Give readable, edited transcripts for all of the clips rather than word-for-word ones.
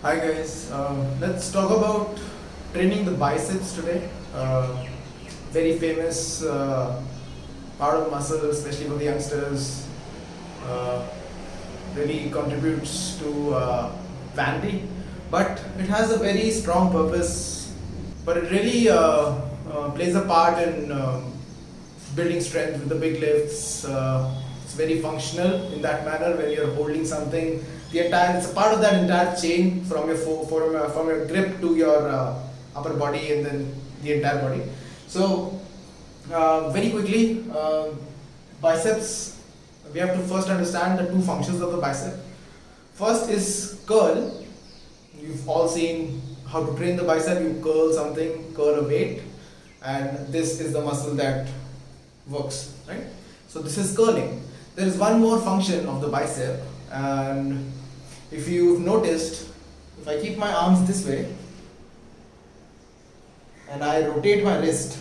Hi guys, let's talk about training the biceps today. Very famous part of muscle, especially for the youngsters. Uh, really contributes to vanity, but it has a very strong purpose. But it really plays a part in building strength with the big lifts. It's very functional in that manner when you're holding something. It's a part of that entire chain from your from your grip to your upper body and then the entire body. So very quickly, biceps. We have to first understand the two functions of the bicep. First is curl. You've all seen how to train the bicep. You curl something, curl a weight, and this is the muscle that works, right? So this is curling. There is one more function of the bicep, and if you've noticed, if I keep my arms this way and I rotate my wrist,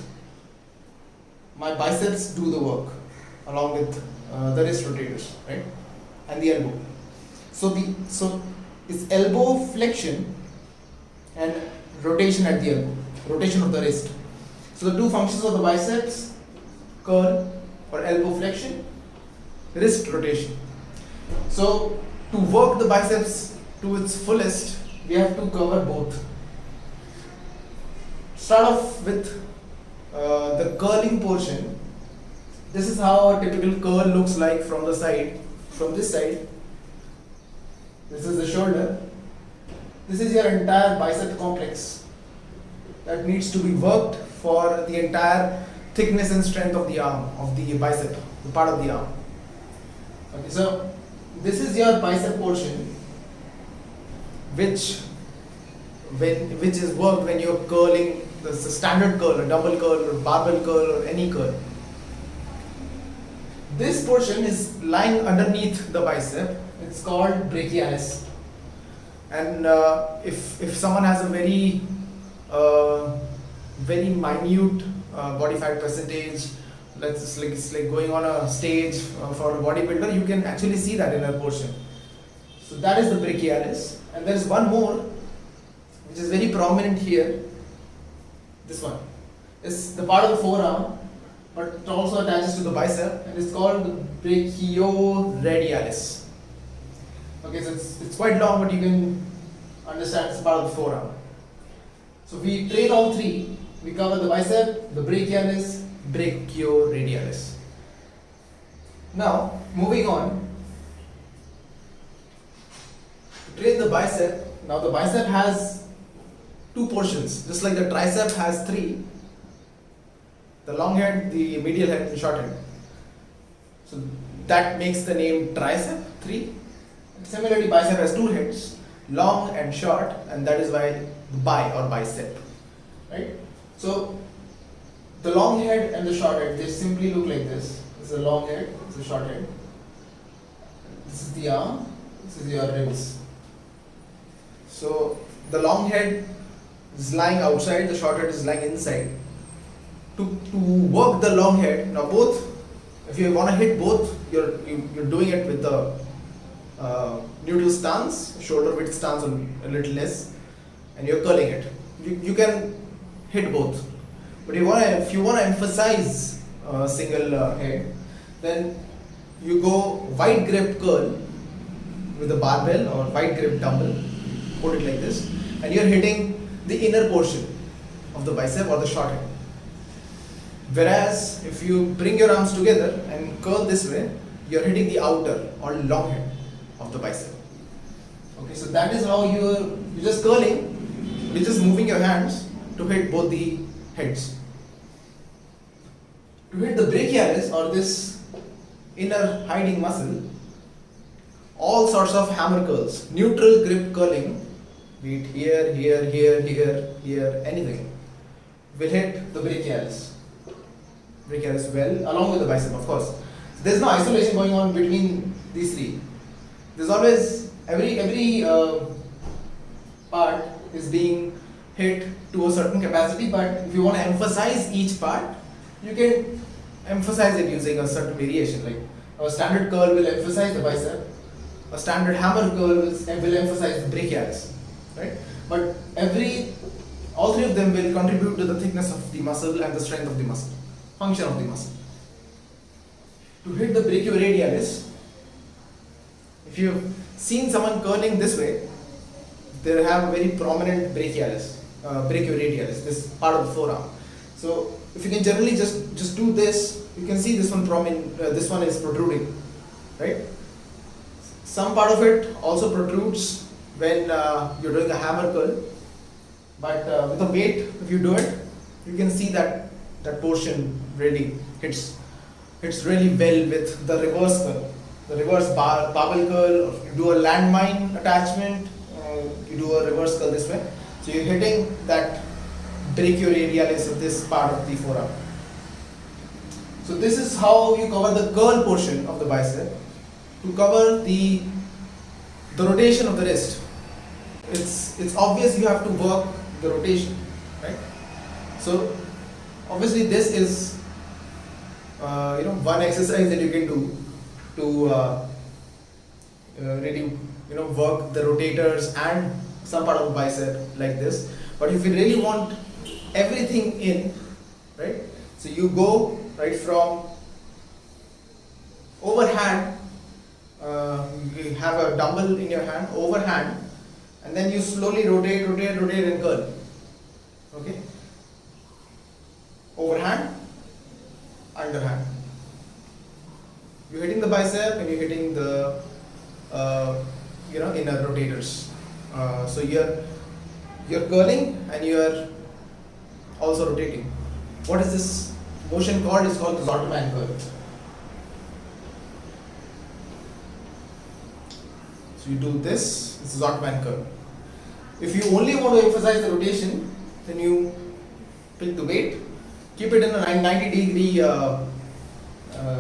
my biceps do the work along with the wrist rotators, right? And the elbow. So it's elbow flexion and rotation at the elbow, rotation of the wrist. So the two functions of the biceps, curl or elbow flexion, wrist rotation. So to work the biceps to its fullest, we have to cover both. Start off with the curling portion. This is how a typical curl looks like from the side. From this side, this is the shoulder. This is your entire bicep complex that needs to be worked for the entire thickness and strength of the arm, of the bicep, the part of the arm. Okay, so this is your bicep portion, which is worked when you're curling. The standard curl, a dumbbell curl, or barbell curl, or any curl. This portion is lying underneath the bicep. It's called brachialis. And if someone has a very very minute body fat percentage, it's like going on a stage for a bodybuilder, you can actually see that inner portion. So that is the brachialis, and there is one more which is very prominent here. This one is the part of the forearm, but it also attaches to the bicep, and it's called the brachioradialis. Okay, so it's quite long, but you can understand it's part of the forearm. So we train all three. We cover the bicep, the brachialis, brachioradialis. Now, moving on. To train the bicep, now the bicep has two portions, just like the tricep has three. The long head, the medial head, the short head. So that makes the name tricep, three. Similarly, bicep has two heads, long and short, and that is why bi or bicep, right? So the long head and the short head, they simply look like this. This is the long head, this is the short head. This is the arm, this is your ribs. So the long head is lying outside, the short head is lying inside. To work the long head, now both, if you want to hit both, you're doing it with the neutral stance, shoulder width stance a little less, and you're curling it. You can hit both, but if you want to emphasize a single head, then you go wide grip curl with a barbell or wide grip dumbbell, hold it like this, and you're hitting the inner portion of the bicep or the short head. Whereas if you bring your arms together and curl this way, you're hitting the outer or long head of the bicep. Okay, so that is how you're just curling, you're just moving your hands to hit both the heads. To hit the brachialis or this inner hiding muscle, all sorts of hammer curls, neutral grip curling, be it here, here, here, here, here, anything, will hit the brachialis. Brachialis well, along with the bicep, of course. So there's no isolation going on between these three. There's always, every part is being hit to a certain capacity, but if you want to emphasize each part, you can emphasize it using a certain variation. Like a standard curl will emphasize the bicep, a standard hammer curl will emphasize the brachialis. right? But all three of them will contribute to the thickness of the muscle and the strength of the muscle, function of the muscle. To hit the brachioradialis, if you've seen someone curling this way, they have a very prominent brachioradialis, this part of the forearm. So if you can generally just do this, you can see this one is protruding, right? Some part of it also protrudes when you're doing a hammer curl, but with a weight, if you do it, you can see that portion really hits really well with the reverse curl, the reverse barbell curl. Or you do a landmine attachment, you do a reverse curl this way, so you're hitting that brachioradialis of this part of the forearm. So this is how you cover the curl portion of the bicep. To cover the rotation of the wrist, it's obvious you have to work the rotation, right? So obviously this is one exercise that you can do to really work the rotators and some part of the bicep like this. But if you really want everything in, right, so you go right from overhand, you have a dumbbell in your hand, overhand, and then you slowly rotate and curl. Okay, overhand, underhand. You're hitting the bicep and you're hitting the inner rotators. So you're curling and you're also rotating. What is this motion called? It's called the Zottman curl. So you do this. It's a Zottman curl. If you only want to emphasize the rotation, then you pick the weight, keep it in a 90-degree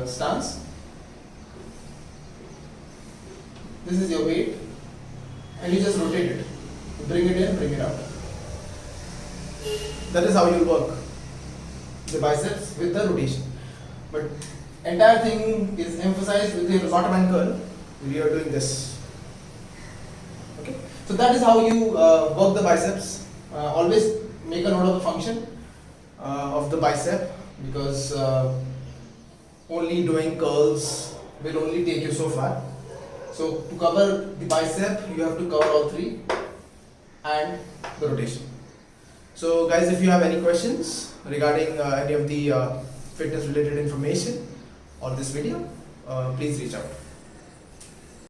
stance. This is your weight, and you just rotate it. You bring it in, bring it out. That is how you work the biceps with the rotation. But entire thing is emphasized with the Zottman curl. We are doing this. Okay. So that is how you work the biceps. Always make a note of the function of the bicep, because only doing curls will only take you so far. So to cover the bicep, you have to cover all three and the rotation. So guys, if you have any questions regarding any of the fitness related information or this video, please reach out.